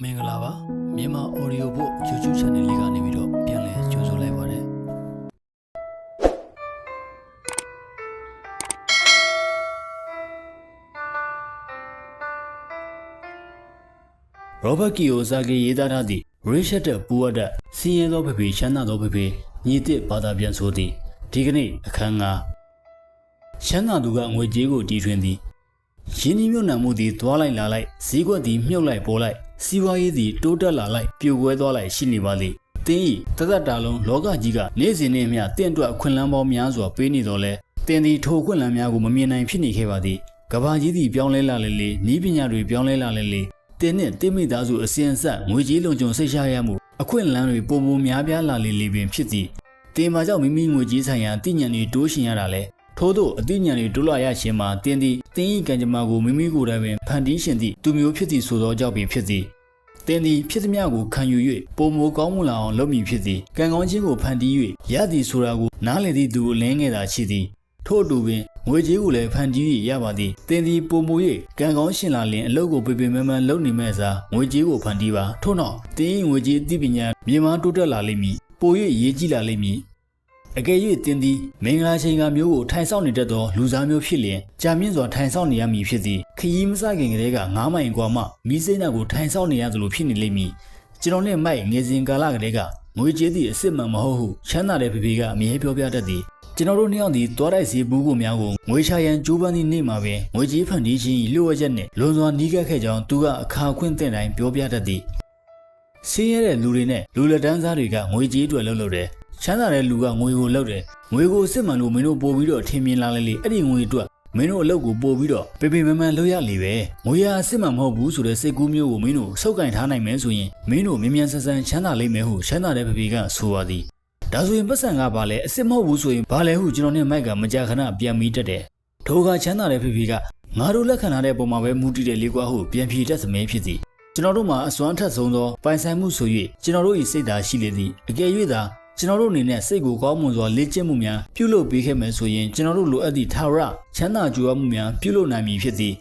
မင်္ဂလာပါမြန်မာ audio book YouTube channel လေးကနေပြီးတော့ပြန်လည်ကြိုဆိုလိုက်ပါတယ်ရောဘတ်ကီယိုဇာဂီရေးသားထားသည့်ရီရှက်တက်ပူဝတ်တက်စီရင်သောဖေဖေချမ်းသာသောဖေဖေညီတစ်ဘာသာပြန်ဆိုသည်ဒီကနေ့အခန်း9ချမ်းသာသူကငွေကြေးကိုတီထွင်သည်ရင်းနှီးမြှုပ်နှံမှုသည်သွားလိုက်လာလိုက်ဈေးကွက်သည်မြုပ်လိုက်ပေါ်လိုက်စီးပွားရေးသည်တိုးတက်လာလိုက်ပြိုကွဲသွားလိုက်ရှိနေပါသည်တင်းဤတသက်တာလုံးလောကကြီးကနေ့စဉ်နေ့မျှတင့်အတွက်အခွင့်အလမ်းပေါင်းများစွာပေးနေတော်လဲတင်းသည်ထိုအခွင့်အလမ်းများကိုမမြင်နိုင်ဖြစ်နေခဲ့ပါသည်ကဘာကြီးသည်ပြောင်းလဲလာလေလေဤပညာတွေပြောင်းလဲလာလေလေတင်းနှင့်တင်းမိသားစုအစဉ်အဆက်ငွေကြေးလုံခြုံစိတ်ရှာရမှုအခွင့်အလမ်းတွေပုံပုံများပြားလာလေလေပင်ဖြစ်သည်တင်းမှာကြောင့်မိမိငွေကြေးဆိုင်ရာအသိဉာဏ်တွေတိုးရှင်ရတာလဲထို့သောအသိဉာဏ်တွေတိုးလာရခြင်းမှာတင်းသည်တင်းဤကံကြမ္မာကိုမိမိကိုယ်တိုင်ပင်ဖန်တီးရှင်သည့်သူမျိုးဖြစ်သည့်ဆိုသောကြောင့်ပင်ဖြစ်သည်တင်းသည်ဖြစ်သည်များကိုခံယူ၍ပုံမိုကောင်းမွန်လာအောင်လုပ်မည်ဖြစ်သည်ကံကောင်းခြင်းကိုဖန်တီး၍ရသည်ဆိုတာကိုနားလည်သည့်သူအလင်းငယ်သာရှိသည်ထို့အတူပင်ငွေကြေးကိုလည်းဖန်တီး၍ရပါသည်တင်းသည်ပုံမို၍ကံကောင်းရှင်လာလျင်အလုပ်ကိုပေပေမမလုပ်နေမဲ့စားငွေကြေးကိုဖန်တီးပါထို့နောက်တင်း၏ငွေကြေးအသိပညာမြေမားတိုးတက်လာလိမ့်မည်ပို၍ရေးကြည့်လာလိမ့်မည်အကယ်၍တင်းသည်မင်္ဂလာချိန်ကမျိုးကိုထိုင်ဆောင်နေတတ်သောလူစားမျိုးဖြစ်လျင်ကြာမြင့်စွာထိုင်ဆောင်နေရမည်ဖြစ်သည်ခရီးမစခင်ကတည်းက9မိုင်กว่าမှမီးစိမ်းနာကိုထိုင်ဆောင်နေရသလိုဖြစ်နေလိမ့်မည်ကျွန်တော်နဲ့မိုက်ငယ်စဉ်ကာလကတည်းကငွေကြေးသည့်အစ်စ်မှန်မဟုတ်ဟုချမ်းသာတဲ့ဖေဖေကအမြဲပြောပြတတ်သည်ကျွန်တော်တို့နှစ်ယောက်သည်သွားတိုက်စီဘူးကိုများကိုငွေချရန်ကြိုးပမ်းသည့်နေ့မှာပင်ငွေကြေးဖန်တီးခြင်း၏လျှို့ဝှက်ချက်နှင့်လွန်စွာနီးကပ်ခဲ့ကြောင်းသူကအခါခွင့်တဲ့တိုင်းပြောပြတတ်သည်ဆင်းရဲတဲ့လူတွေနဲ့လူလက်တန်းစားတွေကငွေကြေးတွေလှုပ်တယ်ချမ်းသာတဲ့လူကငွေကိုလှုပ်တယ်ငွေကိုစစ်မှန်လို့မင်းတို့ပို့ပြီးတော့ထင်မြင်လာလေအဲ့ဒီငွေအတွက်မင်းတို့အလုပ်ကိုပို့ပြီးတော့ပေပေမမန်လုပ်ရလေပဲငွေရစစ်မှန်မဟုတ်ဘူးဆိုတဲ့စိတ်ကူးမျိုးကိုမင်းတို့စုပ်ကင်ထားနိုင်မယ်ဆိုရင်မင်းတို့မြ мян ဆန်ဆန်ချမ်းသာလိမ့်မယ်ဟုချမ်းသာတဲ့ဖေဖေကဆိုပါသည်ဒါဆိုရင်ပတ်စံကဘာလဲအစ်စ်မဟုတ်ဘူးဆိုရင်ဘာလဲဟုကျွန်တော်နဲ့မိုက်ကမကြာခဏပြန်ပြီးတက်တယ်ထိုကချမ်းသာတဲ့ဖေဖေကငါတို့လက်ခံထားတဲ့ပုံမှာပဲမူတည်တယ်လေကွာဟုပြန်ဖြေတတ်စမဲဖြစ်သည်ကျွန်တော်တို့မှာအစွမ်းထက်ဆုံးသောပိုင်ဆိုင်မှုဆို၍ကျွန်တော်တို့၏စိတ်ဓာတ်ရှိလေသည်အကယ်၍သာကျွန်တော်တို့အနေနဲ့စိတ်ကိုကောင်းမွန်စွာလေ့ကျင့်မှုများပြုလုပ်ပေးခဲ့မယ်ဆိုရင်ကျွန်တော်တို့လိုအပ်သည့်ထာဝရချမ်းသာကြွယ်ဝမှုများပြုလုပ်နိုင်မည်ဖြစ်သည်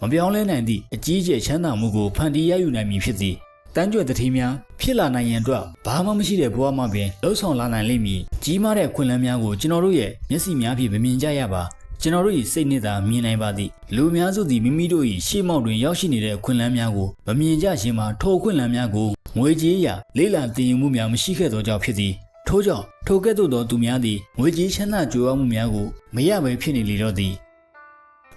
မပြောင်းလဲနိုင်သည့်အကြီးကျယ်ချမ်းသာမှုကိုဖန်တီးရယူနိုင်မည်ဖြစ်သည်တန်းကြွယ်တတိများဖြစ်လာနိုင်ရန်အတွက်ဘာမှမရှိတဲ့ဘဝမှာပင်လှုပ်ဆောင်လာနိုင်လိမ့်မည်ကြီးမားတဲ့ခွင့်လန်းများကိုကျွန်တော်တို့ရဲ့မျက်စိများဖြင့်မမြင်ကြရပါကျွန်တော်တို့၏စိတ်နဲ့သာမြင်နိုင်ပါသည်လူများစုသည်မိမိတို့၏ရှေ့မောက်တွင်ရောက်ရှိနေတဲ့ခွင့်လန်းများကိုမမြင်ကြခြင်းမှာထိုခွင့်လန်းများကိုငွေကြေးရာလေးလာတည်ယူမှုများမရှိခဲ့သောကြောင့်ဖြစ်သည်ထို့ကြောင့်ထိုကဲ့သို့သောသူများသည်ငွေကြေးချမ်းသာကြွယ်ဝမှုများကိုမရဘဲဖြစ်နေလေတော့သည်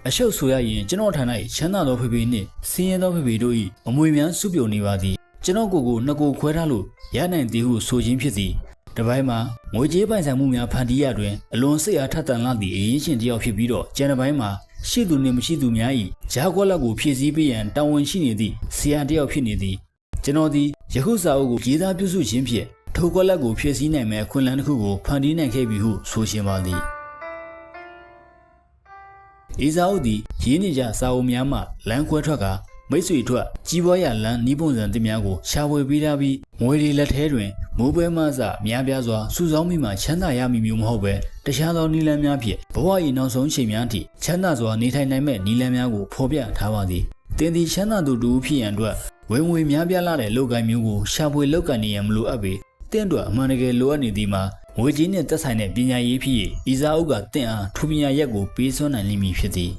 အရှုပ်ဆိုရရင်ကျွန်တော်ထံ၌ချမ်းသာသောဖေဖေနှင့်ဆင်းရဲသောဖေဖေတို့၏အမွေများစုပြုံနေပါသည်ကျွန်တော်ကိုနှစ်ကိုခွဲထားလို့ရနိုင်သည်ဟုဆိုခြင်းဖြစ်သည်တပိုင်းမှာငွေကြေးပိုင်ဆိုင်မှုများဖန်တီးရတွင်အလွန်စိတ်အားထက်သန်လာသည့်အရေးရှင်တစ်ယောက်ဖြစ်ပြီးတော့ကျန်တစ်ပိုင်းမှာရှိသူနှင့်မရှိသူများ၏ဂျာကွက်လက်ကိုဖြည့်ဆည်းပေးရန်တာဝန်ရှိနေသည့်ဆရာတစ်ယောက်ဖြစ်နေသည်ကျွန်တော်သည်ယခုစာအုပ်ကိုရေးသားပြုစုခြင်းဖြင့်ထိုကွက်လက်ကိုဖြည့်ဆည်းနိုင်မဲ့ခွင့်လန်းတစ်ခုကိုဖန်တီးနိုင်ခဲ့ပြီဟုဆိုရှင်ပါသည်ဤစာအုပ်သည်ရင်းနေကြစာအုပ်များမှလမ်းခွဲထွက်ကမိတ်ဆွေထွက်ကြီးပွားရလမ်းဤပုံစံသစ်များကိုရှာဖွေပေးထားပြီးငွေတွေလက်ထဲတွင်မိုးပွဲမစများပြားစွာစုဆောင်းမိမှချမ်းသာရမည်မျိုးမဟုတ်ပဲတခြားသောနည်းလမ်းများဖြင့်ဘဝ၏နောက်ဆုံးချိန်များအထိချမ်းသာစွာနေထိုင်နိုင်မဲ့နည်းလမ်းများကိုဖော်ပြထားပါသည်တင်သည်ချမ်းသာသူတူဖြစ်ရန်အတွက်ဝင်ငွေများပြားလာတဲ့လုပ်ကိုင်မျိုးကိုရှာဖွေလုပ်ကိုင်နေရန်မလိုအပ်ပေတင့်အတွက်အမှန်တကယ်လိုအပ်နေသည်မှာငွေကြေးနှင့်သက်ဆိုင်တဲ့ပညာရေးဖြစ်၏ဤစာအုပ်ကတင့်အားထူပညာရက်ကိုပေးစွမ်းနိုင်လိမ့်မည်ဖြစ်သည်